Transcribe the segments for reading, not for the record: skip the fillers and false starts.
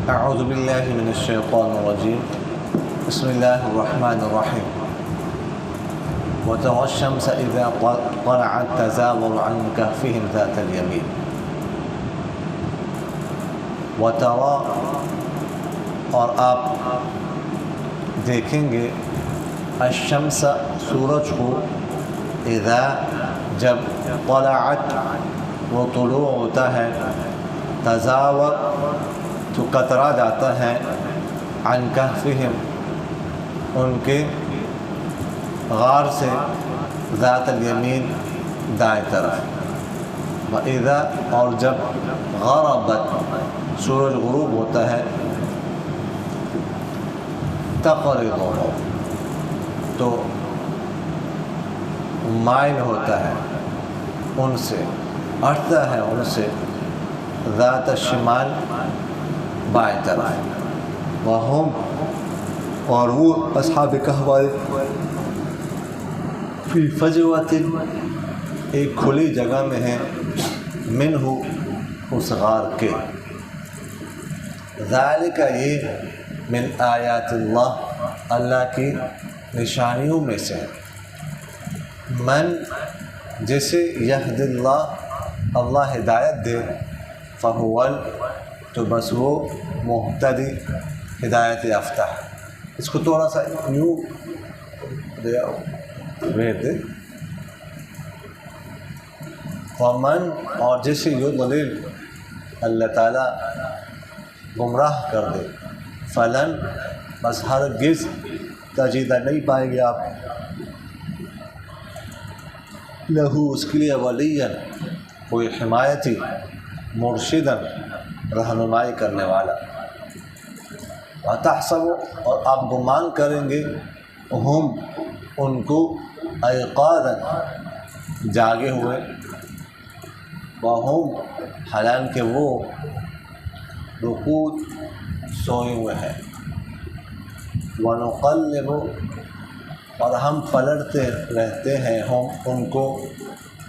اعوذ باللہ من الشیطان الرجیم بسم اللہ الرحمن الرحیم وترى الشمس اذا طلعت تزاور عن كهفهم ذات اليمين وترى اور آپ دیکھیں گے الشمس سورج کو اذا جب طلعت وہ طلوع ہوتا ہے تزاور تو کترا جاتا ہے عن کہفہم ان کے غار سے ذات الیمین دائیں طرف وَإِذَا اور جب غربت سورج غروب ہوتا ہے تقرضهم تو مائل ہوتا ہے ان سے ہٹتا ہے ان سے ذات الشمال بائیں طرف وہم اور وہ اصحاب کہف والے فی فجوۃ ایک کھلی جگہ میں ہیں منہ اس غار کے ذالک یہ من آیات اللہ اللہ کی نشانیوں میں سے من جسے یہد اللہ اللہ ہدایت دے فہو تو بس وہ مہتدی ہدایت یافتہ ہے۔ اس کو تھوڑا سا یوں دے ومن اور جسے یضلل اللہ تعالیٰ گمراہ کر دے فلن بس ہرگز تجدہ نہیں پائیں گے آپ لہو اس کے لیے ولیًا کوئی حمایتی مرشداً رہنمائی کرنے والا وتحسب اور آپ گمان کریں گے ہم ان کو ایقاظاً جاگے ہوئے وہم حالانکہ وہ رقود سوئے ہوئے ہیں ونقلب اور ہم پلٹتے رہتے ہیں ہم ان کو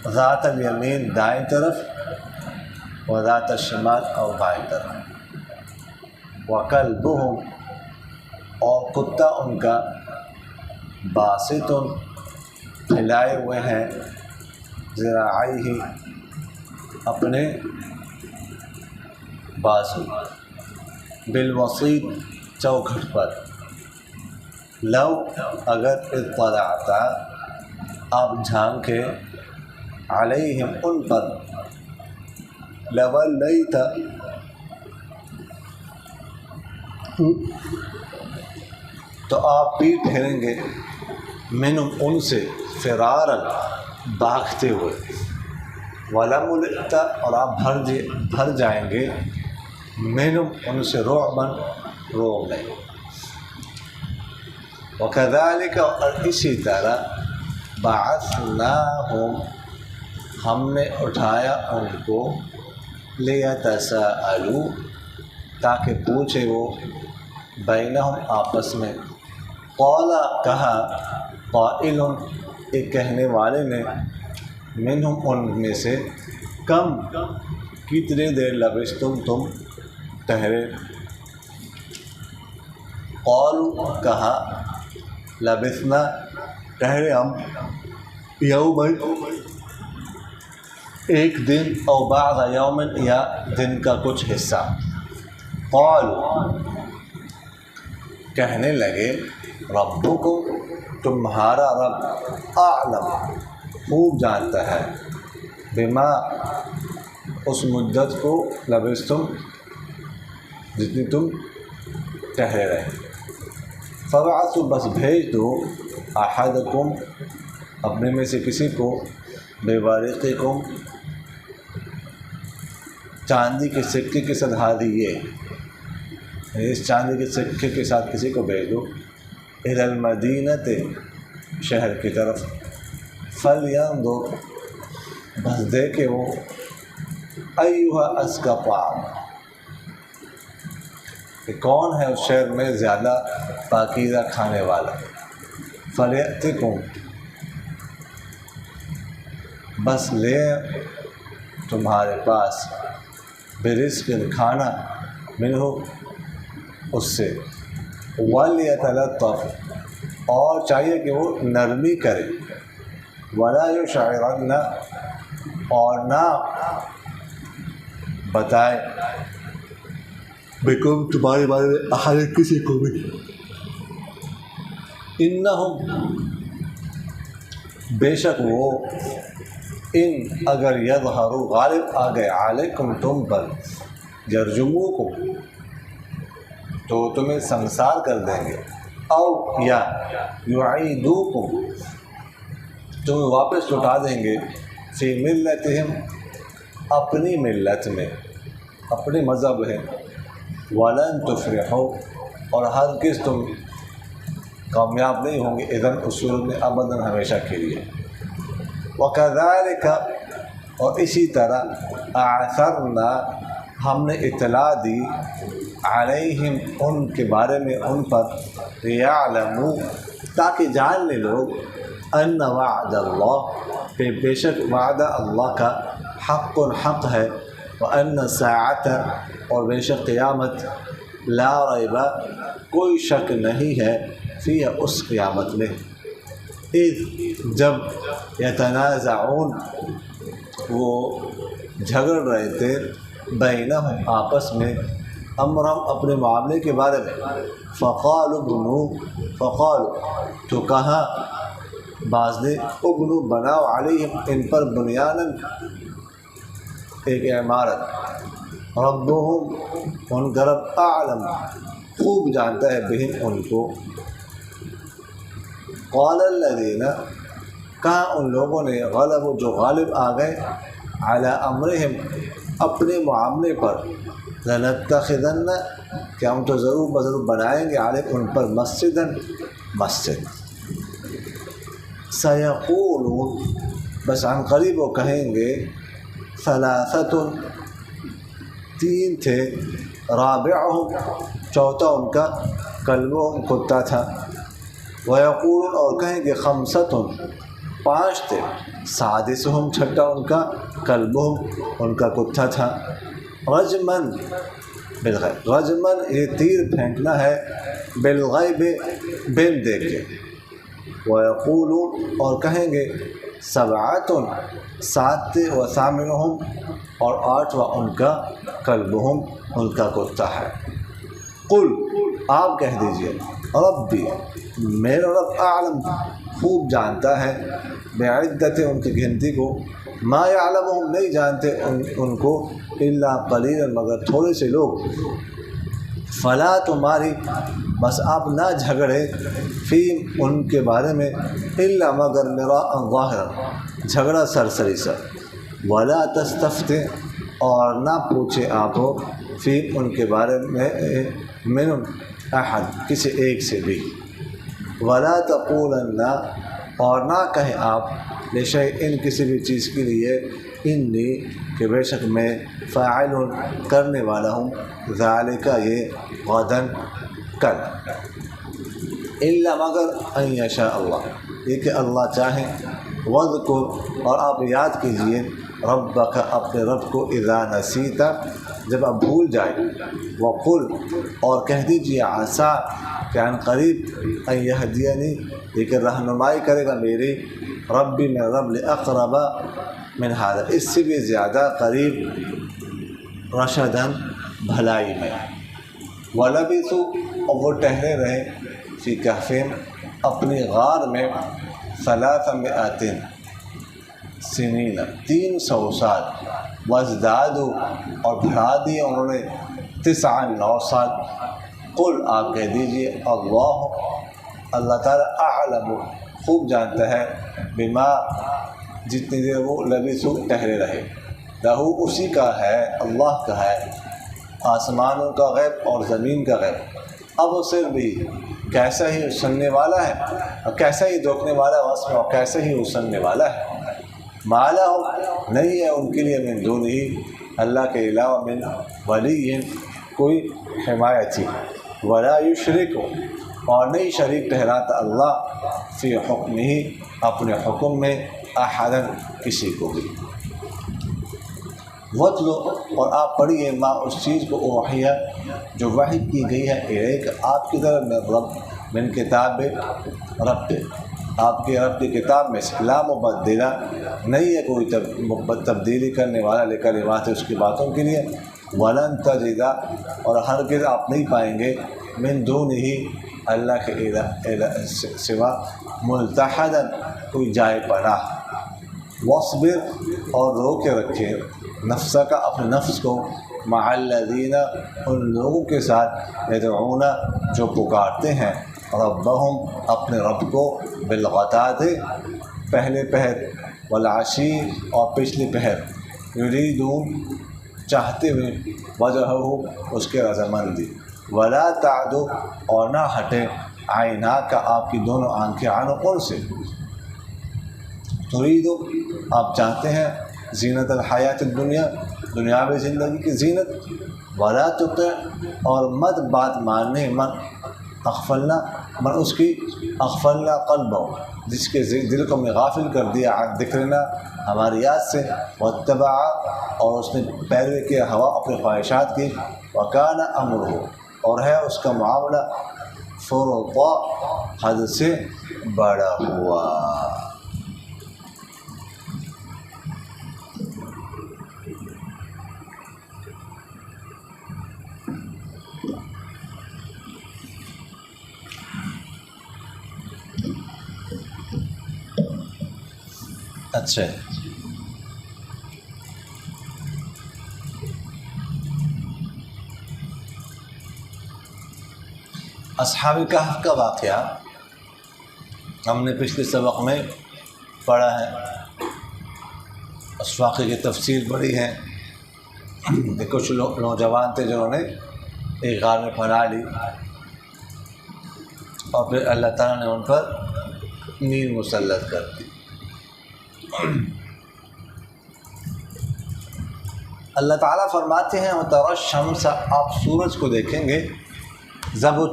ذات الیمین دائیں طرف و ذات الشمال اور بائیں طرف وکلبہم اور کتا ان کا باسط پھیلائے ہوئے ہیں ذراعیہ اپنے بازو بالوسیط چوکھٹ پر لو اگر اطلعتا آپ جھانکے علیہم ان پر لولیت تو آپ پیٹ پھیریں گے منہم ان سے فرارا بھاگتے ہوئے ولملئت اور آپ بھر جائیں گے منہم ان سے رعبا روب میں وکذالک اور اسی طرح بعثناہم ہم نے اٹھایا ان کو لیتساءلوا تاکہ پوچھے وہ بینہم آپس میں قال کہا قائل ایک کہنے والے نے منہم ان میں سے کم کتنے دیر لبثتم تم ٹھہرے قالوا کہا لبثنا ٹھہرے ہم یومن ایک دن او بعض یومن یا دن کا کچھ حصہ قالوا کہنے لگے ربکم تمہارا رب اعلم خوب جانتا ہے بما اس مدت کو لبثتم جتنی تم ٹھہرے رہے فبعثوا بس بھیج دو احدکم اپنے میں سے کسی کو بورقکم چاندی کے سکے کے ساتھ ہادیے اس چاندی کے سکے کے ساتھ کسی کو بھیج دو الی المدینۃ شہر کی طرف فلینظر بس دیکھے وہ ایھا ازکی طعام کہ کون ہے اس شہر میں زیادہ پاکیزہ کھانے والا فلیأتکم بس لے تمہارے پاس برزق کھانا منہ اس سے، ولیتلطف اور چاہیے کہ وہ نرمی کرے، ولا یشعرن اور نہ بتائے بکم تمہارے بارے میں احد کسی کو بھی، انہم بے شک وہ، ان اگر یظہروا غالب آ گئے علیکم تم پر، یرجموکم تو تمہیں سنسار کر دیں گے، او یا یعیدوکم تمہیں واپس لوٹا دیں گے، فی ملتہم اپنی ملت میں، اپنی مذہب ہے، ولن تفلحوا اور ہرگز تم کامیاب نہیں ہوں گے اذن اصول میں ابداً ہمیشہ کے لیے، وَكَذَلِكَ اور اسی طرح اعثرنا ہم نے اطلاع دی علیہم ان کے بارے میں ان پر، لِيَعْلَمُوا تاکہ جان لے لوگ، ان وعد اللہ کہ بے شک وعدہ اللہ کا حق ہے، وَأَنَّ السَّاعَةَ اور بے شک قیامت، لا ریب کوئی شک نہیں ہے، فیہ اس قیامت میں، اذ جب یتنازعون وہ جھگڑ رہے تھے، بینہم آپس میں، امرہم اپنے معاملے کے بارے میں، فقالوا تو کہا بعض نے، ابنو بناؤ علیہم ان پر بنیانا ایک عمارت، ربہم ان کا رب اعلم خوب جانتا ہے بہم ان کو، قال الذین کہا ان لوگوں نے، غلبوا جو غالب آ گئے، علی امرہم اپنے معاملے پر، لنتخذن کہ ہم تو ضرور بضرور بنائیں گے، علیہ ان پر، مسجد، سیقولون بس عن قریب وہ کہیں گے، ثلاثۃ تین تھے، رابعہم چوتھا ان کا، کلبہم کتا تھا، ویقولون اور کہیں گے، خمسۃ پانچ تھے، سادسہم چھٹا ان کا، کلبہم ان کا کتا تھا، رجمن بالغیب، رجمن یہ تیر پھینکنا ہے، بالغیب بن دیکھ کے، ویقولون اور کہیں گے، سبعۃ سات تھے، وثامنہم اور آٹھواں ان کا، کلبہم ان کا کتا ہے، قل آپ کہہ دیجئے، ربی میرا رب اعلم خوب جانتا ہے، بعدت ان کی گنتی کو، ما یعلمہم نہیں جانتے ان کو، الا قلیلا مگر تھوڑے سے لوگ، فلا تمہاری بس آپ نہ جھگڑے، فی ان کے بارے میں، الا مگر مراء ظاہرا جھگڑا سرسری سر، ولا تستفت اور نہ پوچھے آپ فی ان کے بارے میں، من احد کسی ایک سے بھی، ولا تقولن اور نہ کہیں آپ، لشیء کسی بھی چیز کے لیے، انی کہ بے شک میں، فاعل کرنے والا ہوں، ذالک یہ، غداً کل، الا مگر ان یشاء اللہ یہ کہ اللہ چاہے، واذکر اور آپ یاد کیجئے، ربک اپنے رب کو، اذا نسیت جب آپ بھول جائے، وقل اور کہہ دیجئے، عسیٰ کہ عن قریب، ان یہدینی یہ کہ رہنمائی کرے گا میری، ربی میں رب، لاقرب من ھذا اس سے بھی زیادہ قریب، رشداً بھلائی میں، ولبثوا اور وہ ٹہرے رہے، فی کہفہم اپنی غار میں، 300 سنین 300 سال، وازدادوا اور بڑھا دیے انہوں نے، 9 سال، قل آپ کہہ دیجئے، اللہ تعالیٰ اعلم خوب جانتا ہے، بما جتنی دیر وہ لبثوا ٹہرے رہے، لہو اسی کا ہے، اللہ کا ہے، آسمانوں کا غیب اور زمین کا غیب، اب صرف بھی کیسا ہی سننے والا ہے اور کیسا ہی دیکھنے والا ہے، اور کیسا ہی سننے والا ہے، مالا نہیں ہے ان کے لیے، من دون ہی اللہ کے علاوہ، من ولی کوئی حمایتی، ولا یشرک اور نہیں شریک ٹھہراتا اللہ، فی حکم ہی اپنے حکم میں، احدا کسی کو بھی۔ وَاتْلُ اور آپ پڑھیے ما اس چیز کو اوحی جو وحی کی گئی ہے ایک آپ کی طرف من رب من کتاب رب آپ کے رب کی کتاب میں سے لا مبدلہ نہیں ہے کوئی تبدیلی کرنے والا لکلمات اس کی باتوں کے لیے ولن تجد اور ہرگز آپ نہیں پائیں گے من دونہ اللہ کے سوا ملتحدا کوئی جائے پناہ واصبر اور رو کے رکھے نفسہ کا اپنے نفس کو مع الذین ان لوگوں کے ساتھ یدعون جو پکارتے ہیں ربہم اپنے رب کو بالغداۃ پہلے پہر والعشی اور پچھلی پہر یریدون چاہتے ہوئے وجہہ اس کے رضامندی ولا تعد اور نہ ہٹے عیناک آپ کی دونوں آنکھیں عنہ ان سے ترید آپ چاہتے ہیں زینت الحیات الدنیا دنیاوی زندگی کی زینت ولا تطع اور مت بات ماننے من اغفلنا من اس کی اغفلنا قلبہ جس کے دل کو میں غافل کر دیا عن ذکرنا ہماری یاد سے واتبع اور اس نے پیروی کیا ہوا اپنے خواہشات کی وکان امرہ اور ہے اس کا معاملہ فرطا حد سے بڑا ہوا۔ اچھا اصحاب کہف کا واقعہ ہم نے پچھلے سبق میں پڑھا ہے، اس واقعے کی تفصیل پڑھی ہے کہ کچھ نوجوان تھے جنہوں نے ایک غار میں پناہ لی اور پھر اللہ تعالیٰ نے ان پر نیند مسلط کر دی۔ اللہ تعالیٰ فرماتے ہیں وَتَرَى الشَّمْسَ آپ سورج کو دیکھیں گے جب وہ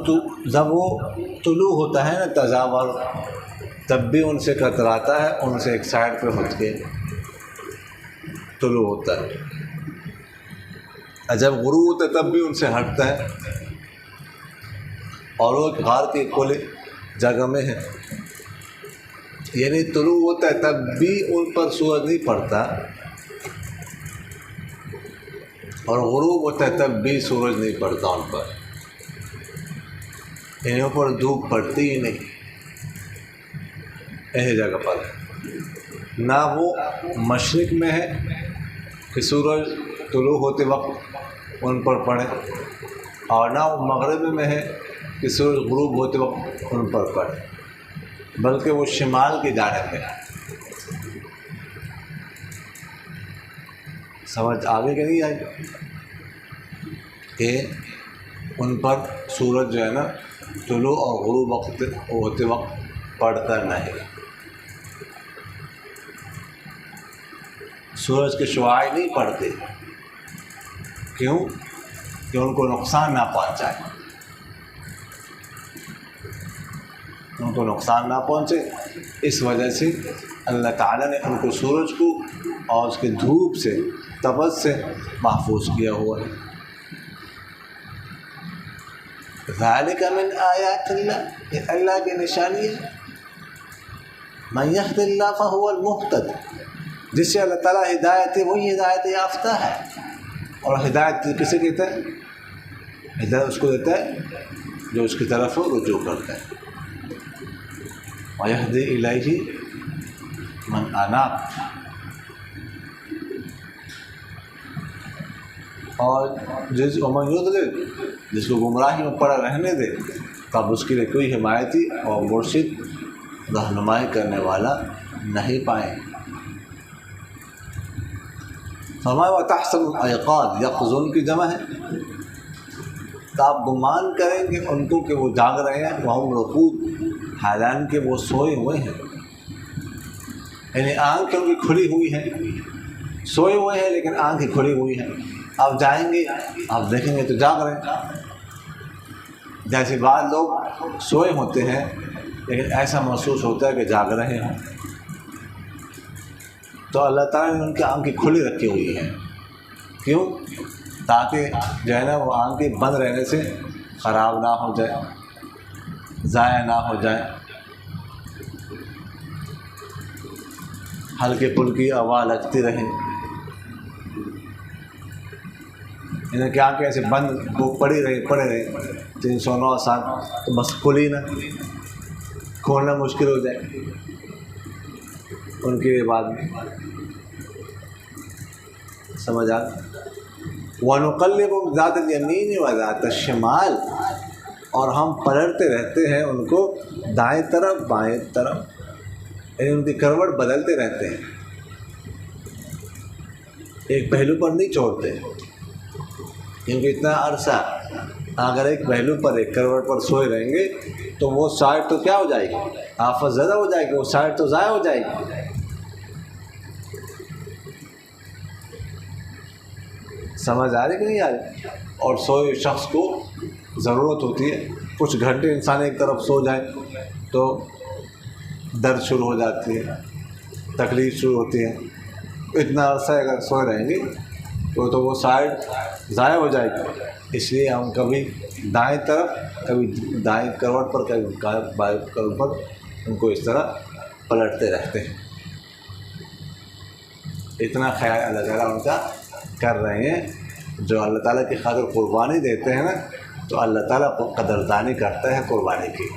طلوع ہوتا ہے نا تزاور تب بھی ان سے کتراتا ہے، ان سے ایک سائڈ پہ ہٹ کے طلوع ہوتا ہے، اور جب غروب ہوتا ہے تب بھی ان سے ہٹتا ہے، اور وہ غار کے کھلے جگہ میں ہے، یعنی طلوع ہوتا ہے تب بھی ان پر سورج نہیں پڑتا اور غروب ہوتا ہے تب بھی سورج نہیں پڑتا ان پر، یعنی اوپر دھوپ پڑتی ہی نہیں ایسی جگہ پر، نہ وہ مشرق میں ہے کہ سورج طلوع ہوتے وقت ان پر پڑے اور نہ وہ مغرب میں ہے کہ سورج غروب ہوتے وقت ان پر پڑے، بلکہ وہ شمال کی جانب میں ہے۔ سمجھ آگے کہ نہیں آئی کہ ان پر سورج جو ہے نا طلوع اور غروب وقت ہوتے وقت پڑتا نہیں، سورج کے شعاع نہیں پڑتے، کیوں کہ ان کو نقصان نہ پہنچائے، ان کو نقصان نہ پہنچے، اس وجہ سے اللہ تعالیٰ نے ان کو سورج کو اور اس کے دھوپ سے تپش سے محفوظ کیا ہوا ہے۔ ذالک من آیات اللہ، یہ اللہ کی نشانی ہے، من یہد اللہ فہو المہتد، جس سے اللہ تعالیٰ ہدایت ہے وہی ہدایت یافتہ ہے، اور ہدایت کسے کہتا ہے؟ ہدایت اس کو دیتا ہے جو اس کی طرف رجوع کرتا ہے، وَيَهْدِي إِلَيْهِ مَنْ أَنَابَ، اور وَمَنْ يُضْلِلْ جس کو گمراہی میں پڑا رہنے دے تب اس کے لیے کوئی حمایتی اور مرشد رہنمائی کرنے والا نہیں پائیں۔ فرمایا وَتَحْسَبُ الْأَيْقَاظَ، یقظون کی جمع ہے، تو آپ گمان کریں گے ان کو کہ وہ جاگ رہے ہیں، وَهُمْ رُقُودٌ، حالانکہ وہ سوئے ہوئے ہیں، یعنی آنکھیں ان کی کھلی ہوئی ہیں، سوئے ہوئے ہیں لیکن آنکھیں کھلی ہوئی ہیں، آپ جائیں گے آپ دیکھیں گے تو جاگ رہے ہیں۔ جیسے بعض لوگ سوئے ہوتے ہیں لیکن ایسا محسوس ہوتا ہے کہ جاگ رہے ہوں، تو اللہ تعالیٰ نے ان کی آنکھیں کھلی رکھی ہوئی ہیں، کیوں؟ تاکہ جو ہے نا وہ آنکھیں بند رہنے سے خراب نہ ہو جائے، ضائع نہ ہو جائے، ہلکے پھلکی ہوا لگتی رہے، انہیں کیا کہ ایسے بند وہ پڑے رہے 309 سال تو بس کھلی نہ، کھولنا مشکل ہو جائے ان کے بعد میں. سمجھ آ وَنُقَلِّبُ ذَاتَ الْيَمِينِ وَذَاتَ الشِّمَالِ، اور ہم پلٹتے رہتے ہیں ان کو دائیں طرف بائیں طرف، یعنی ان کی کروٹ بدلتے رہتے ہیں، ایک پہلو پر نہیں چھوڑتے، کیونکہ اتنا عرصہ اگر ایک پہلو پر ایک کروٹ پر سوئے رہیں گے تو وہ سائڈ تو کیا ہو جائے گی، آفت زدہ ہو جائے گی، وہ سائڈ تو ضائع ہو جائے گی. سمجھ آ رہی کہ نہیں آ رہی؟ اور سوئے شخص کو ضرورت ہوتی ہے، کچھ گھنٹے انسان ایک طرف سو جائے تو درد شروع ہو جاتی ہے، تکلیف شروع ہوتی ہے. اتنا عرصہ اگر سوئے رہیں گے تو وہ سائڈ ضائع ہو جائے گی. اس لیے ہم کبھی دائیں طرف، کبھی دائیں کروٹ پر، کبھی بائیں کروٹ پر ان کو اس طرح پلٹتے رہتے ہیں. اتنا خیال اللہ تعالیٰ ان کا کر رہے ہیں. جو اللہ تعالیٰ کی خاطر قربانی دیتے ہیں نا تو اللہ تعالیٰ کو قدردانی کرتا ہے قربانی کی.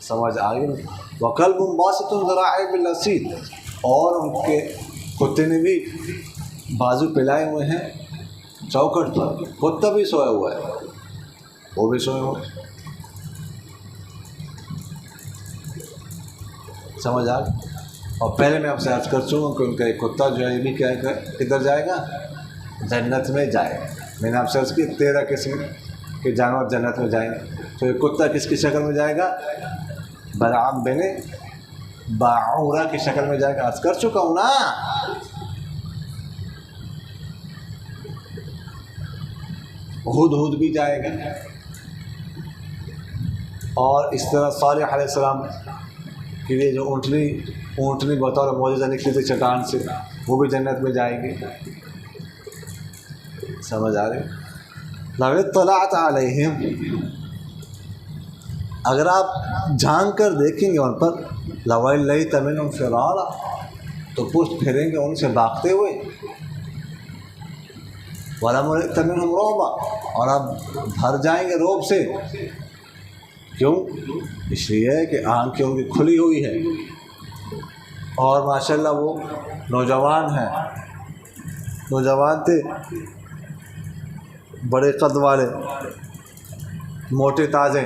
سمجھ آ گئی؟ وَقَلْبٌ بَاسِطٌ ذَرَاعِهِ بِالْوَسِيدِ، اور ان کے کتے نے بھی بازو پھیلائے ہوئے ہیں چوکھٹ پر. کتا بھی سویا ہوا ہے، وہ بھی سوئے ہوئے. سمجھ آ گئی؟ اور پہلے میں آپ سے عرض کر چکا کہ ان کا ایک کتا جو ہے یہ بھی کیا کدھر جائے گا؟ جنت میں جائے گا. میں نے آپ سے عرض کی 13 قسم کے جانور جنت میں جائیں گے. تو یہ کتا کس کی شکل میں جائے گا؟ بلعام بن باعورہ کی شکل میں جائے گا. عرض کر چکا ہوں نا. ہد بھی جائے گا. اور اس طرح صالح علیہ السلام کے لیے جو اونٹنی بطور معجزہ نکلی تھی چٹان سے، وہ بھی جنت میں جائے گی. سمجھ آ رہی؟ لَوِ اطَّلَعْتَ عَلَيْهِمْ، اگر آپ جھانک کر دیکھیں گے ان پر، لَوَلَّيْتَ مِنْهُمْ فِرَارًا، تو پشت پھیریں گے ان سے بھاگتے ہوئے. وَلَمُلِئْتَ مِنْهُمْ رُعْبًا، اور آپ بھر جائیں گے رعب سے. کیوں؟ اس لیے کہ آنکھیں ان کی کھلی ہوئی ہے اور ماشاءاللہ وہ نوجوان ہیں، نوجوان تھے، بڑے قد والے، موٹے تازے.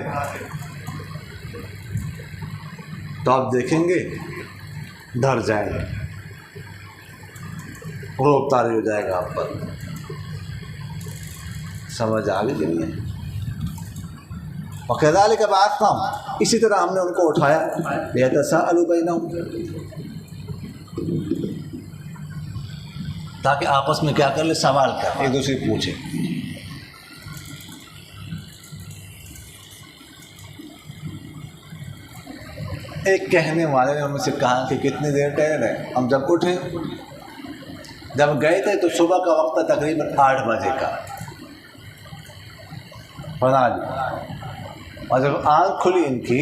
تو آپ دیکھیں گے ڈر جائیں گے، روب طاری ہو جائے گا آپ پر. سمجھ آ گئی کہ نہیں؟ وَكَذَلِكَ بَعَثْنَاهُمْ، اسی طرح ہم نے ان کو اٹھایا، لِيَتَسَاءَلُوا بَيْنَهُمْ، تاکہ آپس میں کیا کر لے؟ سوال کر، ایک دوسرے پوچھے. ایک کہنے والے نے ان میں سے کہا کہ کتنی دیر ٹہرے رہے؟ ہم جب اٹھے، جب گئے تھے تو صبح کا وقت تھا تقریباً 8 بجے کا. بنا لی، اور جب آنکھ کھلی ان کی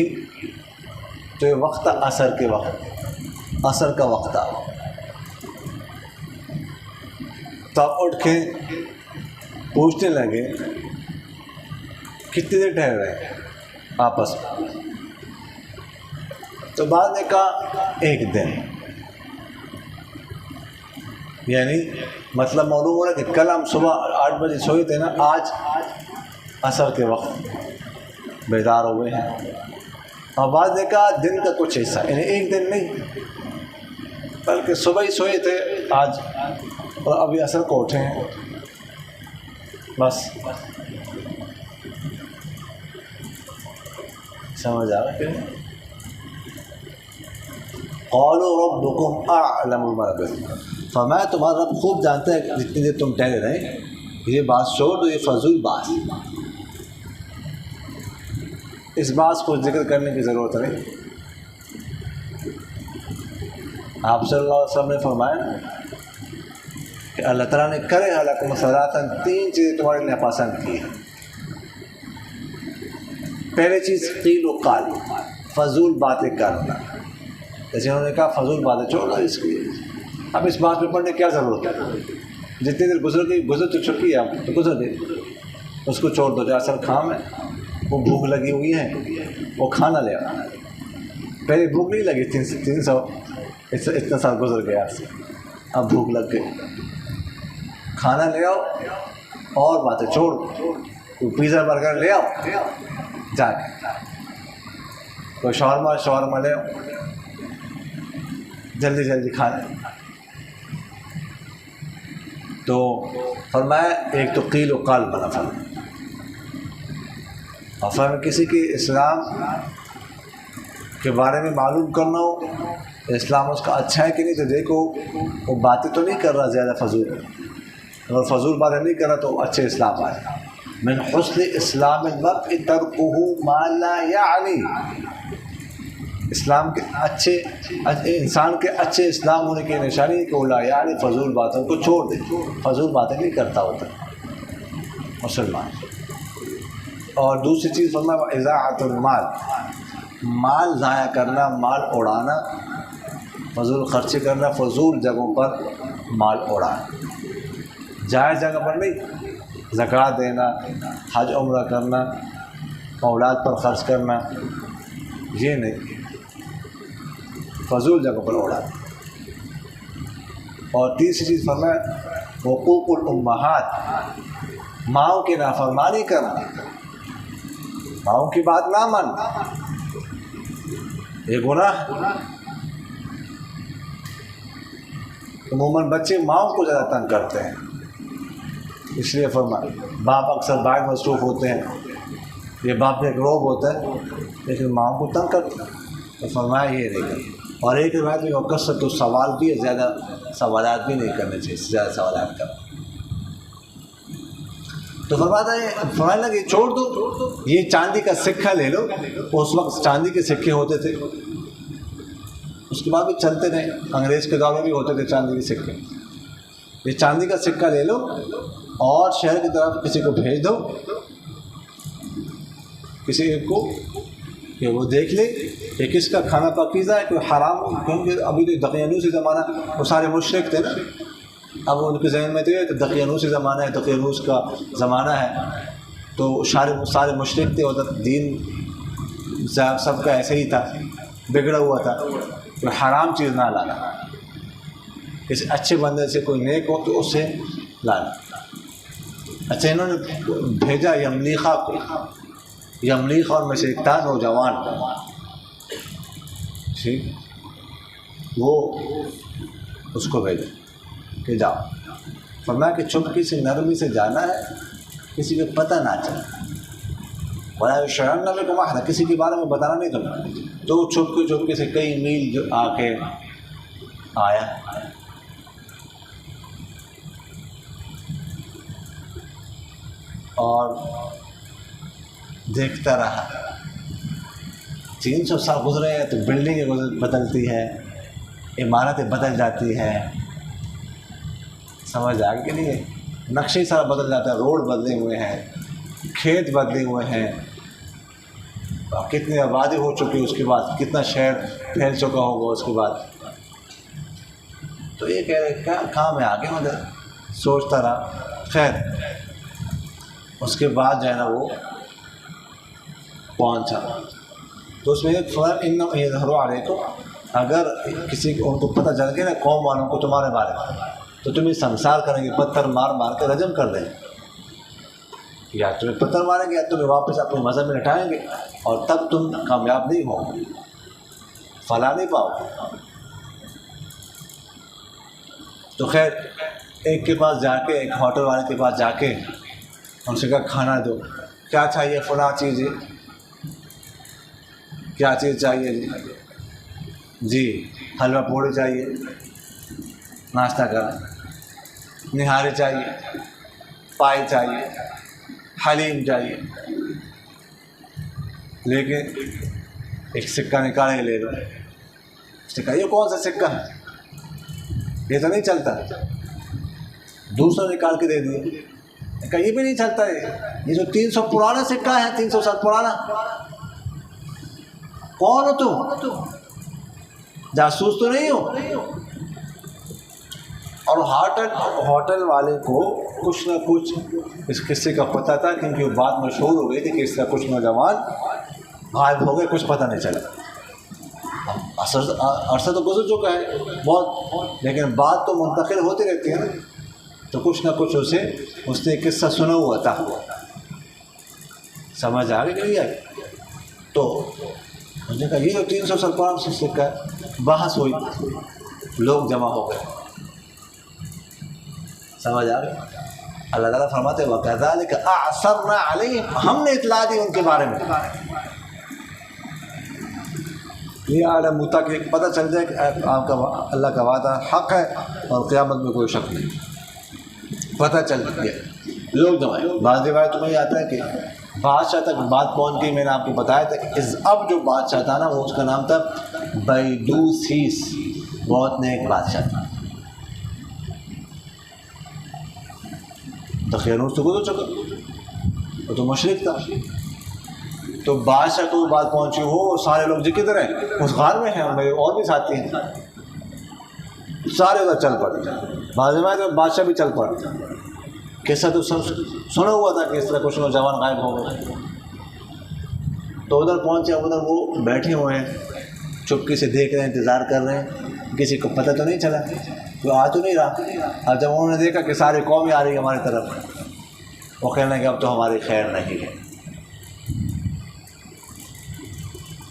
تو یہ وقت تھا عصر کے وقت، عصر کا وقت تھا. تب اٹھ کے پوچھنے لگے کتنی دیر ٹھہر رہے آپس میں؟ تو بعد نے کہا 1 دن. یعنی مطلب معلوم ہو رہا کہ کل ہم صبح 8 بجے سوئے تھے نا، آج عصر کے وقت بیدار ہوئے ہیں. اور بعد نے کہا دن کا کچھ حصہ، یعنی 1 دن نہیں بلکہ صبح ہی سوئے تھے آج اور ابھی عصر کو اٹھے ہیں بس. سمجھ آ رہا کہ قالوا ربكم اعلم بما لبثتم، فرمایا تمہارا رب خوب جانتا ہے جتنی دیر تم ٹہرے رہے. یہ بات چھوڑ دو، یہ فضول بات، اس بات کو ذکر کرنے کی ضرورت نہیں. آپ صلی اللہ علیہ وسلم نے فرمایا کہ اللہ تعالیٰ نے کرے لکم صلاۃً، 3 چیزیں تمہارے لیے پسند کی ہیں۔ پہلی چیز قیل و قال، فضول باتیں کرنا، جیسے انہوں نے کہا فضول باتیں چھوڑو اس کی، اب اس بات پہ پڑھنے کیا ضرورت ہے، جتنی دیر گزر تو چکی ہے اب تو گزر گئی، اس کو چھوڑ دو، جو اصل کام ہے وہ بھوک لگی ہوئی ہے وہ کھانا لے آؤ، پہلے بھوک نہیں لگی 300 اتنا سال گزر گیا آپ سے، اب بھوک لگ گئی، کھانا لے آؤ اور باتیں چھوڑ، کوئی پیزا برگر لے آؤ جا کے، کوئی شاورما لے آؤ، جلدی جلدی کھانا۔ تو فرمایا ایک تو قیل و قال بنا فرمایا، اور فرمایا کسی کی اسلام کے بارے میں معلوم کرنا ہو اسلام اس کا اچھا ہے کہ نہیں، تو دیکھو وہ باتیں تو نہیں کر رہا زیادہ فضول، اگر فضول باتیں نہیں کر رہا تو اچھے اسلام آئے۔ من حسن اسلام المرء ترکہ ما لا یعنی، اسلام کے اچھے انسان کے اچھے اسلام ہونے کی نشانی ہے کہ وہ لا یعنی فضول باتوں کو چھوڑ دے، فضول باتیں نہیں کرتا ہوتا مسلمان۔ اور دوسری چیز فرمایا اضاعۃ المال، مال ضائع کرنا، مال اڑانا، فضول خرچی کرنا، فضول جگہوں پر مال اڑانا، جائز جگہ پر نہیں، زکوٰۃ دینا، حج عمرہ کرنا، اولاد پر خرچ کرنا، یہ نہیں، فضول جگہ پر اڑانا۔ اور تیسری چیز فرمایا حقوق الامہات، ماؤں کی نافرمانی کرنا، ماؤں کی بات نہ ماننا، یہ گناہ۔ عموماً بچے ماؤں کو زیادہ تنگ کرتے ہیں، اس لیے فرمایا باپ اکثر باہر مصروف ہوتے ہیں، یہ باپ کا ایک روب ہوتا ہے لیکن ماؤں کو تنگ کرتے ہیں، تو فرمایا یہ نہیں کرنا۔ اور ایک روایت میں کثرت السوال بھی ہے، زیادہ سوالات بھی نہیں کرنے چاہیے، زیادہ سوالات کرنا۔ تو فرمایا لگا یہ چھوڑ دو، یہ چاندی کا سکہ لے لو، اس وقت چاندی کے سکے ہوتے تھے، اس کے بعد بھی چلتے رہے، انگریز کے دور میں بھی ہوتے تھے چاندی کے سکے، یہ چاندی کا سکہ لے لو اور شہر کی طرف کسی کو بھیج دو، کسی ایک کو کہ وہ دیکھ لے کہ کس کا کھانا پاکیزہ ہے، کوئی حرام، کیونکہ ابھی تو دقیانوسی زمانہ، وہ سارے مشرک تھے نا، اب ان کے ذہن میں تو یہ دقیانوسی زمانہ ہے، دقیانوس کا زمانہ ہے، تو سارے مشرک تھے، ادھر دین سب کا ایسے ہی تھا، بگڑا ہوا تھا، کوئی حرام چیز نہ لانا، کسی اچھے بندے سے کوئی نیک ہو تو اس سے لانا۔ اچھا انہوں نے بھیجا یملیخہ کو، یملیخ اور میں سے ایک تھا نوجوان، ٹھیک، وہ اس کو بھیجا کہ جاؤ، فرمایا کہ چپکی سے نرمی سے جانا ہے، کسی کو پتہ نہ چلے، وَلَا يُشْعِرَنَّ بِكُمْ أَحَدًا، کسی کے بارے میں بتانا نہیں تمہیں، تو چھپکے سے کئی میل جو آ کے آیا، اور دیکھتا رہا، 300 سال گزرے ہیں تو بلڈنگیں بدلتی ہے، عمارتیں بدل جاتی ہیں، سمجھ آ کے لیے نقشے سارا بدل جاتا ہے، روڈ بدلے ہوئے ہیں، کھیت بدلے ہوئے ہیں، کتنی آبادی ہو چکی، اس کے بعد کتنا شہر پھیل چکا ہوگا اس کے بعد، تو یہ کہہ رہے کیا کام ہے آگے ادھر، سوچتا رہا، خیر اس کے بعد جو ہے نا وہ پہنچا، تو اس میں ایک فرق انہم یظہروا علیکم، اگر کسی کو ان کو پتہ چل گیا نا قوم والوں کو تمہارے بارے میں، تو تمہیں سنسار کریں گے، پتھر مار مار کے رجم کر دیں گے، یا تمہیں پتھر ماریں گے یا تمہیں واپس اپنے مذہب میں لٹائیں گے، اور تب تم کامیاب نہیں ہو گے، فلاح نہیں پاؤ گے۔ تو خیر ایک کے پاس جا کے، ایک ہوٹل والے کے پاس جا کے ان سے کہا کھانا دو، کیا چاہیے، فلاں چیز، کیا چیز چاہیے جی، حلوہ پوڑی چاہیے ناشتہ کرنا، نہاری چاہیے، پائی چاہیے، حلیم چاہیے، لیکن ایک سکہ نکال کے لے لو، اس نے کہا یہ کون سا سکہ ہے، یہ تو نہیں چلتا، دوسرا نکال کے دے دیا. کہیں بھی نہیں چلتا ہے. یہ جو 300 پرانا سکہ ہے، 300 سال پرانا، کون ہو تم؟ جاسوس تو نہیں ہو؟ اور ہوٹل والے کو کچھ نہ کچھ اس قصے کا پتہ تھا، کیونکہ وہ بات مشہور ہو گئی تھی کہ اس طرح کچھ نوجوان غائب ہو گئے، کچھ پتہ نہیں چلا. عرصہ تو گزر چکا ہے بہت، لیکن بات تو منتقل ہوتی رہتی ہے نا. تو کچھ نہ کچھ اس نے ایک قصہ سنا ہوا تھا. سمجھ آ گئی نہیں آئی؟ تو اس نے کہا یہ جو 300 سال پرانا سکہ ہے. بحث ہوئی، لوگ جمع ہو گئے. سمجھ آ گئی؟ اللہ تعالیٰ فرماتے ہیں وَكَذَلِكَ أَعْثَرْنَا عَلَيْهِمْ، ہم نے اطلاع دی ان کے بارے میں. یہ عالم ہوتا کہ پتہ چل جائے کہ آپ کا اللہ کا وعدہ حق ہے اور قیامت میں کوئی شک نہیں. پتہ چل گیا، لوگ جمائے. بعض روایتوں میں یہ آتا ہے کہ بادشاہ تک بات پہنچ گئی. میں نے آپ کو بتایا تھا کہ اب جو بادشاہ تھا نا، وہ اس کا نام تھا بیدوسیس. بہت نیک بادشاہ تھا. دقیانوس تو گزر چکا، وہ تو مشرک تھا. تو بادشاہ کو بات پہنچی ہو، سارے لوگ جی کدھر ہیں؟ اس غار میں ہیں، میرے اور بھی ساتھی ہیں. سارے ادھر چل پڑے. بادشاہ بھی چل پڑے. کیسا تو سنا ہوا تھا کہ اس طرح کچھ نوجوان غائب ہو گئے. تو ادھر پہنچے. ادھر وہ بیٹھے ہوئے ہیں، چپکی سے دیکھ رہے ہیں، انتظار کر رہے ہیں. کسی کو پتہ تو نہیں چلا، کوئی آ تو نہیں رہا. اب جب انہوں نے دیکھا کہ ساری قوم ہی آ رہی ہے ہماری طرف، وہ کہنے لگے اب تو ہماری خیر نہیں ہے،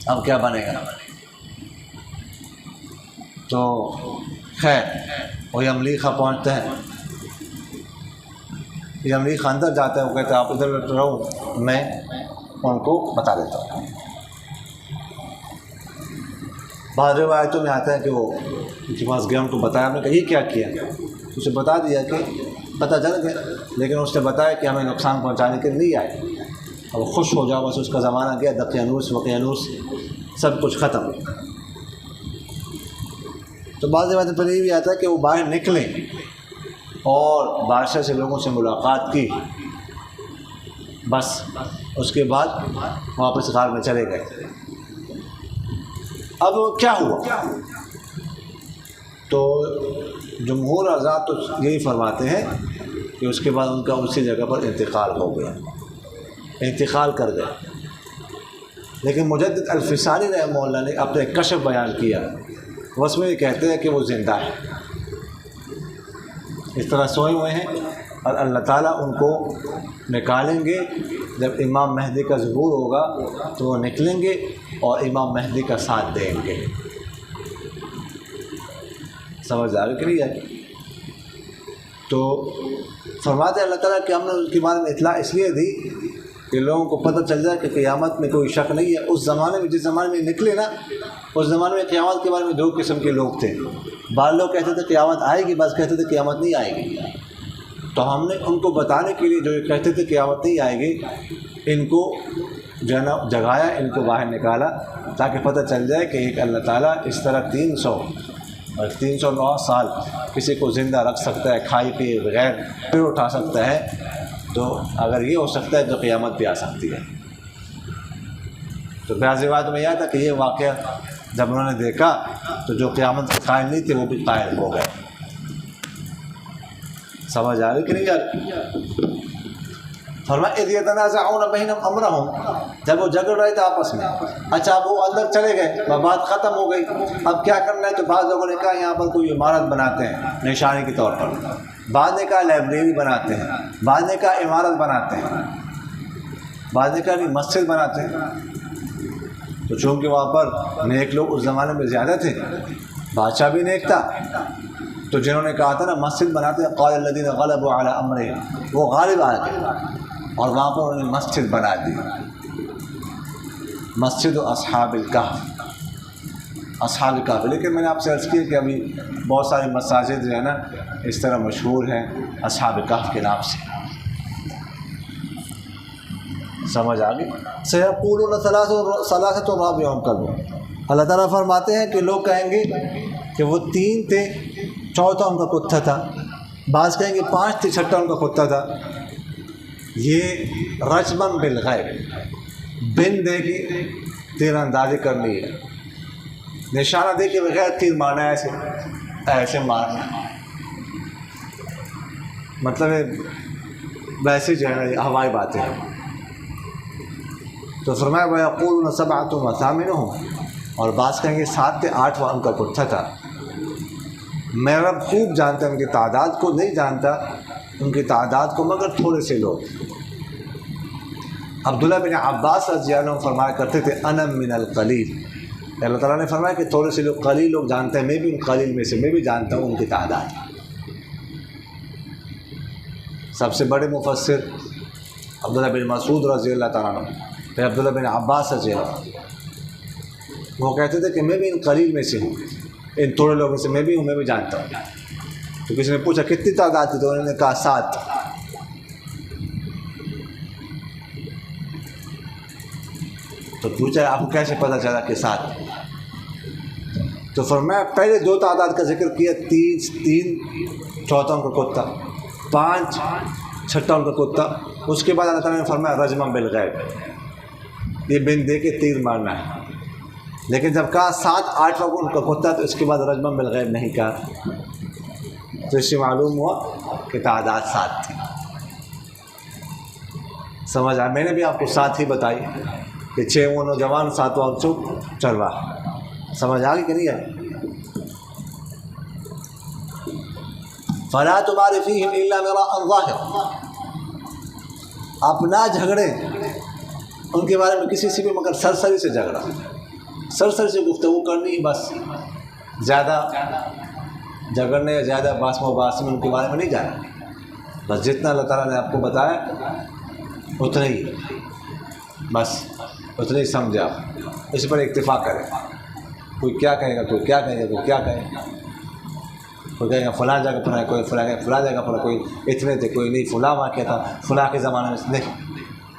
اب کیا بنے گا. تو خیر وہ یملیخا پہنچتے ہیں. یملیخا اندر جاتا ہے. وہ کہتے ہیں آپ ادھر رہو، میں ان کو بتا دیتا ہوں. بعض روایتوں میں آتا ہے کہ وہ ان کے پاس گیا، ان کو بتایا. ہم نے کہا یہ کیا کیا؟ اسے بتا دیا کہ پتہ چل گیا، لیکن اس نے بتایا کہ ہمیں نقصان پہنچانے کے لیے آئے. اب خوش ہو جاؤ، بس اس کا زمانہ گیا. دقیانوس وقیانوس سب کچھ ختم. تو بعض روایتوں پر یہ بھی آتا ہے کہ وہ باہر نکلے اور بادشاہ سے لوگوں سے ملاقات کی، بس اس کے بعد واپس غار میں چلے گئے. اب کیا ہوا؟ تو جمہور حضرات تو یہی فرماتے ہیں کہ اس کے بعد ان کا اسی جگہ پر انتقال ہو گیا، انتقال کر گئے. لیکن مجدد الفسانی رحمہ اللہ نے اپنے کشف بیان کیا، اس میں یہ کہتے ہیں کہ وہ زندہ ہے، اس طرح سوئے ہوئے ہیں، اور اللہ تعالیٰ ان کو نکالیں گے. جب امام مہدی کا ظہور ہوگا تو وہ نکلیں گے اور امام مہدی کا ساتھ دیں گے. سمجھ آ رہی کہ نہیں آئی؟ تو فرماتے اللہ تعالیٰ کہ ہم نے ان کے بارے میں اطلاع اس لیے دی کہ لوگوں کو پتہ چل جائے کہ قیامت میں کوئی شک نہیں ہے. اس زمانے میں، جس زمانے میں نکلے نا، اس زمانے میں قیامت کے بارے میں دو قسم کے لوگ تھے. بعض لوگ کہتے تھے قیامت آئے گی، بعض کہتے تھے قیامت نہیں آئے گی. تو ہم نے ان کو بتانے کے لیے، جو یہ کہتے تھے قیامت نہیں آئے گی، ان کو جو ہے نا جگایا، ان کو باہر نکالا، تاکہ پتہ چل جائے کہ ایک اللہ تعالیٰ اس طرح 309 سال کسی کو زندہ رکھ سکتا ہے، کھائی پیے بغیر پھر اٹھا سکتا ہے. تو اگر یہ ہو سکتا ہے تو قیامت بھی آ سکتی ہے. تو بعض روایت میں یہ تھا کہ یہ واقعہ جب انہوں نے دیکھا تو جو قیامت قائم نہیں تھے وہ بھی قائم ہو گئے. سمجھ آ رہی کہ نہیں یار؟ فرمایا اذ یتنازعون بینہم امرہم، جب وہ جھگڑ رہے تھے آپس میں. اچھا اب وہ اندر چلے گئے، بات ختم ہو گئی، اب کیا کرنا ہے؟ تو بعض لوگوں نے کہا یہاں پر کوئی عمارت بناتے ہیں نشانی کے طور پر، بعض نے کہا لائبریری بناتے ہیں، بعض نے کہا عمارت بناتے ہیں، بعض نے کہا مسجد بناتے ہیں. تو چونکہ وہاں پر نیک لوگ اس زمانے میں زیادہ تھے، بادشاہ بھی نیک تھا، تو جنہوں نے کہا تھا نا مسجد بناتے ہیں، قال الذین غلبوا علی امرہم، وہ غالب آ گئے اور وہاں پر انہوں نے مسجد بنا دی. مسجد اصحاب الکہف، اصحاب الکہف. لیکن میں نے آپ سے عرض کیا کہ ابھی بہت ساری مساجد جو ہے نا اس طرح مشہور ہیں اصحاب الکہف کے نام سے. سمجھ آ گئی؟ سیقولون ثلاثۃ رابعہم کلبہم. اللہ تعالیٰ فرماتے ہیں کہ لوگ کہیں گے کہ وہ 3 تھے، چوتھا ان کا کتا تھا. بعض کہیں گے 5 تھی، چھٹا ان کا کتا تھا۔ یہ رجمن بالغیب، بن دے کے تیر اندازی کرنی ہے، نشانہ دے کے بغیر تیر مارنا ہے، ایسے مارنا، مطلب ویسے جو ہے نا یہ ہوائی باتیں ہیں۔ تو فرمایا وَيَقُولُونَ سَبْعَةٌ وَثَامِنُهُمْ، اور بعض کہیں گے 7 تھے، 8واں ان کا کتا تھا۔ میرا رب خوب جانتا ہے ان کی تعداد کو، نہیں جانتا ان کی تعداد کو مگر تھوڑے سے لوگ۔ عبداللہ بن عباس رضی اللہ عنہ فرمایا کرتے تھے انا من القلیل، اللہ تعالیٰ نے فرمایا کہ تھوڑے سے لوگ، قلیل لوگ جانتے ہیں، میں بھی ان قلیل میں سے، میں بھی جانتا ہوں ان کی تعداد۔ سب سے بڑے مفسر عبداللہ بن مسعود رضی اللہ تعالیٰ عنہ، پھر عبداللہ بن عباس رضی اللہ عنہ، وہ کہتے تھے کہ میں بھی ان قلیل میں سے ہوں، ان تھوڑے لوگوں سے میں بھی ہوں، میں بھی جانتا ہوں۔ تو کسی نے پوچھا کتنی تعداد تھی، تو انہوں نے کہا 7۔ تو پوچھا آپ کو کیسے پتہ چلا کہ 7؟ تو فرمایا پہلے 2 تعداد کا ذکر کیا، 3 چوتھا ان کا کتا، 5 چھٹا ان کا کتا، اس کے بعد اللہ تعالیٰ نے فرمایا رجمن بالغیب، یہ بن دے کے تیر مارنا ہے۔ لیکن جب کہا 7 8واں ان کا کتا، تو اس کے بعد رجمن بالغیب نہیں کہا، تو اس سے معلوم ہوا کہ تعداد 7 تھی۔ سمجھ آیا؟ میں نے بھی آپ کو 7 ہی بتائی کہ 6 وہ نوجوان، 7واں چرواہا۔ سمجھ آ گئی کہ نہیں ہے؟ فَلَا تُمَارِ فِيهِمْ إِلَّا مِرَاءً ظَاهِرًا، اپنا جھگڑے ان کے بارے میں کسی سے بھی مگر سرسری سے جھگڑا، سرسری سے گفتگو کرنی، بس زیادہ جھگڑنے یا زیادہ باس مباحثے میں ان کے بارے میں نہیں جانا، بس جتنا اللہ تعالیٰ نے آپ کو بتایا اتنا ہی، بس اتنا ہی سمجھے آپ، اس پر اکتفا کریں۔ کوئی کیا کہے گا، کوئی کیا کہے گا، کوئی کیا کہے گا، کوئی کہے گا فلاں جگہ پڑھا ہے، کوئی فلاں جگہ پڑھا، کوئی اتنے تھے، کوئی نہیں فلاں واقعہ تھا فلاں کے زمانے میں، نہیں،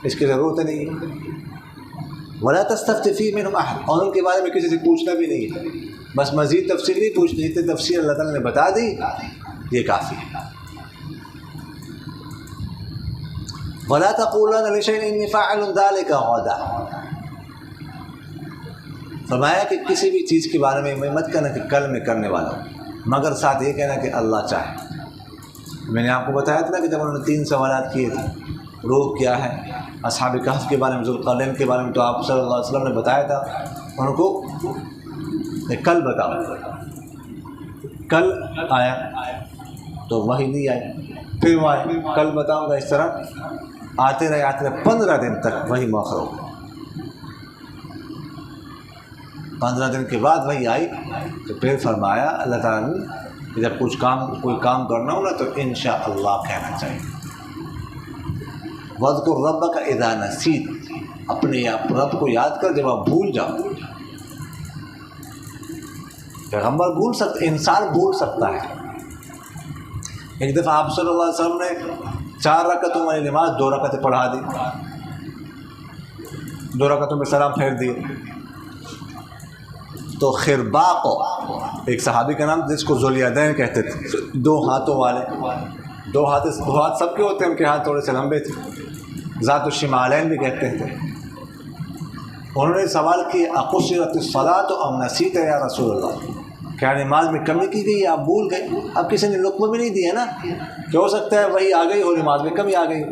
اس کی ضرورت نہیں ہے۔ وَلَا تَسْتَفْتِ فِيهِ مِنْهُمْ أَحَدٌ، اور ان کے بارے میں کسی سے پوچھنا بھی نہیں ہے، بس مزید تفصیل نہیں پوچھنی، اتنی تفصیل اللہ تعالیٰ نے بتا دی، یہ کافی ہے۔ وَلَا تَقُولَنَّ لِشَيْءٍ إِنِّي فَاعِلٌ ذَلِكَ غَدًا، فرمایا کہ کسی بھی چیز کے بارے میں مت کہنا کہ کل میں کرنے والا ہوں، مگر ساتھ یہ کہنا کہ اللہ چاہے۔ میں نے آپ کو بتایا تھا نا کہ جب انہوں نے 3 سوالات کیے تھے، روح کیا ہے، اصحاب کہف کے بارے میں، ذوالقرنین کے بارے میں، تو آپ صلی اللہ علیہ وسلم نے بتایا تھا ان کو کہ کل بتاؤ۔ کل آیا تو وہی نہیں آئی، پھر وہ آئے کل بتاؤں گا، اس طرح آتے رہے 15 دن تک وہی مؤخر ہو گیا۔ 15 دن کے بعد وہی آئی، تو پھر فرمایا اللہ تعالیٰ نے کہ جب کوئی کام کرنا ہو نا تو انشاءاللہ کہنا چاہیے۔ وَاذْكُرْ رَبَّكَ إِذَا نَسِيتَ، اپنے رب کو یاد کر جب آپ بھول جاؤ۔ پیغمبر بھول سکتا، انسان بھول سکتا ہے۔ ایک دفعہ آپ صلی اللہ علیہ وسلم نے 4 رکعتوں والی نماز 2 رکعتیں پڑھا دی، 2 رکعتوں میں سلام پھیر دیے، تو خرباق ایک صحابی کا نام جس کو ذوالیدین کہتے تھے، 2 ہاتھوں والے، 2 ہاتھ سب کے ہوتے ہیں، ان کے ہاتھ تھوڑے سے لمبے تھے، ذات الشمالین بھی کہتے تھے۔ انہوں نے سوال کیا اقصرت الصلاۃ ام نسیت یا رسول اللہ، کیا نماز میں کمی کی گئی، آپ بھول گئے؟ اب کسی نے لقمہ بھی نہیں دیا نا کہ ہو سکتا ہے وہی آ گئی ہو، نماز میں کمی آ گئی۔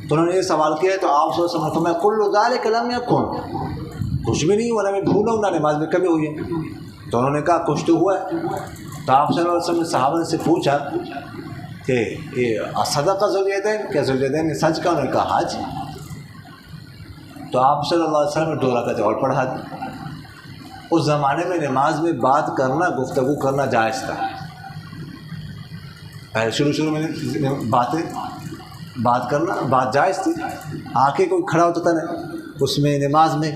تو انہوں نے یہ سوال کیا، تو آپ صلی اللہ علیہ وسلم میں کل ذالک لم یکن، کچھ بھی نہیں ہوا، نہ میں بھولا ہوں نہ نماز میں کمی ہوئی ہے۔ تو انہوں نے کہا کچھ تو ہوا ہے۔ تو آپ صلی اللہ علیہ وسلم نے صحابہ سے پوچھا کہ یہ صدقہ ذوالیدین، کیا ذوالیدین نے سچ کہا؟ انہوں نے کہا ہاں جی۔ تو آپ صلی اللہ علیہ وسلم نے 2 رکعتیں اور پڑھا دی۔ اس زمانے میں نماز میں بات کرنا، گفتگو کرنا جائز تھا۔ پہلے شروع میں بات کرنا بات جائز تھی، آ کے کوئی کھڑا ہوتا تھا نا اس میں نماز میں،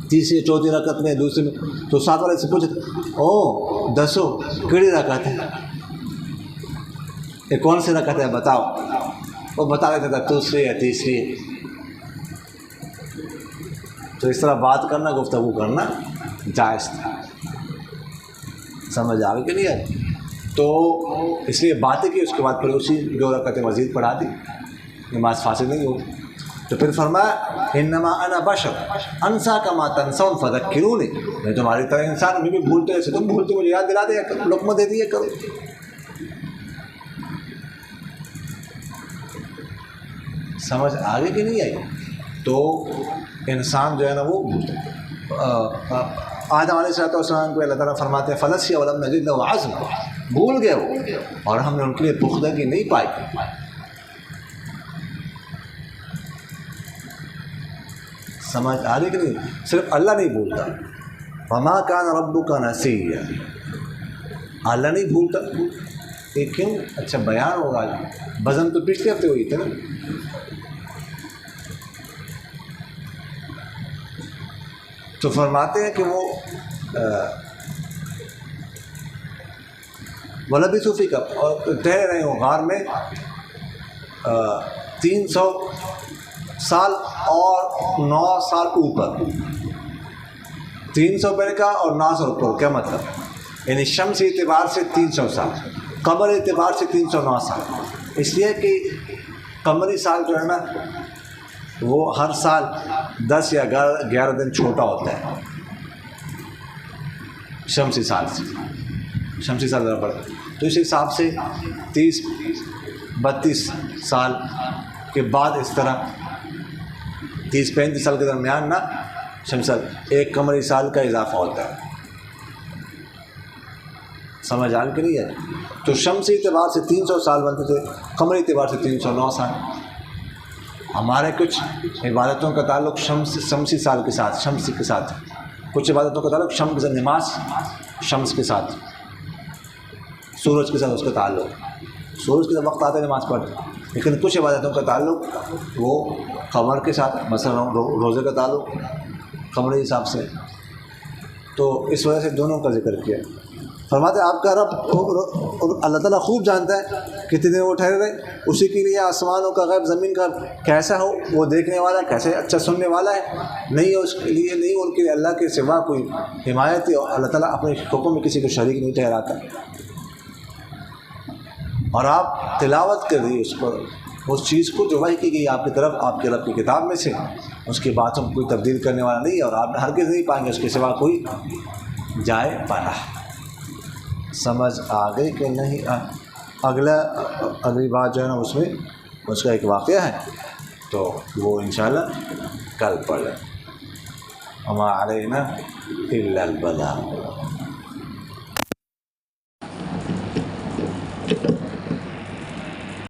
تیسری 4تھی رکعت میں، دوسری میں، تو ساتھ والے سے پوچھتے او دسو کیڑی رکعت ہے، یہ کون سی رکعت ہے بتاؤ، وہ بتا دیتا تھا دوسری یا تیسری۔ تو اس طرح بات کرنا، گفتگو کرنا جائز تھا۔ سمجھ آ گئی کہ نہیں ہے؟ تو اس لیے باتیں کی، اس کے بعد پھر اسی 2 رکعتیں مزید پڑھا دی، نماز فاسد نہیں ہوگی۔ تو پھر فرمایا انما انا بشر انسا کما تنسون فذکرونی، میں تمہاری طرح انسان، میں بھی بھولتے ایسے تم بھولتے، مجھے یاد دلا دیا کرو، لقمہ دے دیا کرو۔ سمجھ آگے کہ نہیں آئی؟ تو انسان جو ہے نا وہ آدم علیہ السلام کو اللہ تعالیٰ فرماتے ہیں فنسیا ولم نزد لہ عزما، بھول گئے وہ اور ہم نے ان کے لیے پختگی نہیں پائی۔ سمجھ آگے کہ نہیں؟ صرف اللہ نہیں بھولتا، وما کان ربک نسیا، اللہ نہیں بھولتا۔ یہ کیوں؟ اچھا بیان ہوگا، بزم تو پچھلے ہفتے ہوئی تھے نا۔ تو فرماتے ہیں کہ وہ وَلَبِثُوا فِي كَهْفٍ، اور ٹھہرے رہے ہوں غار میں 300 سال اور 9 سال اوپر، 300 پہلے کا اور 9 سال اوپر، کیا مطلب؟ یعنی شمسی اعتبار سے 300 سال، قمری اعتبار سے 309 سال، اس لیے کہ قمری سال جو ہے نا وہ ہر سال 10 یا 11 دن چھوٹا ہوتا ہے شمسی سال سے، شمسی سال زیادہ بڑا، تو اس حساب سے 30-32 سال کے بعد اس طرح 30-35 سال کے درمیان نا شمسی سال ایک قمری سال کا اضافہ ہوتا ہے۔ سمجھ آن کے نہیں ہے؟ تو شمسی اعتبار سے 300 سال بنتے تھے، قمری اعتبار سے 309 سال۔ ہمارے کچھ عبادتوں کا تعلق شمسی سال کے ساتھ، شمس کے ساتھ، کچھ عبادتوں کا تعلق شمس، نماز شمس کے ساتھ، سورج کے ساتھ اس کا تعلق، سورج کے وقت آتے نماز پڑھتے، لیکن کچھ عبادتوں کا تعلق وہ قمر کے ساتھ، مثلا روزے کا تعلق قمری حساب سے، تو اس وجہ سے دونوں کا ذکر کیا۔ فرماتے ہیں آپ کا رب اللہ تعالیٰ خوب جانتا ہے کتنے دن وہ ٹھہرے رہے، اسی کے لیے آسمانوں کا غیب، زمین کا کیسا ہو وہ دیکھنے والا ہے، کیسے اچھا سننے والا ہے، نہیں ہے اس کے لیے، نہیں ان کے لیے اللہ کے سوا کوئی حمایت ہے، اور اللہ تعالیٰ اپنے حکم میں کسی کو شریک نہیں ٹھہراتا۔ اور آپ تلاوت کر دیے اس پر، اس چیز کو جو وحی کی گئی آپ کی طرف، آپ کے رب کی کتاب میں سے، اس کی باتوں کو کوئی تبدیل کرنے والا نہیں ہے، اور آپ ہرگز نہیں پائیں گے اس کے سوا کوئی جائے پناہ۔ سمجھ آ گئی کہ نہیں؟ اگلی بات جو ہے نا اس میں اس کا ایک واقعہ ہے، تو وہ انشاءاللہ کل پڑھ لیں۔ وما علینا الا البلاغ۔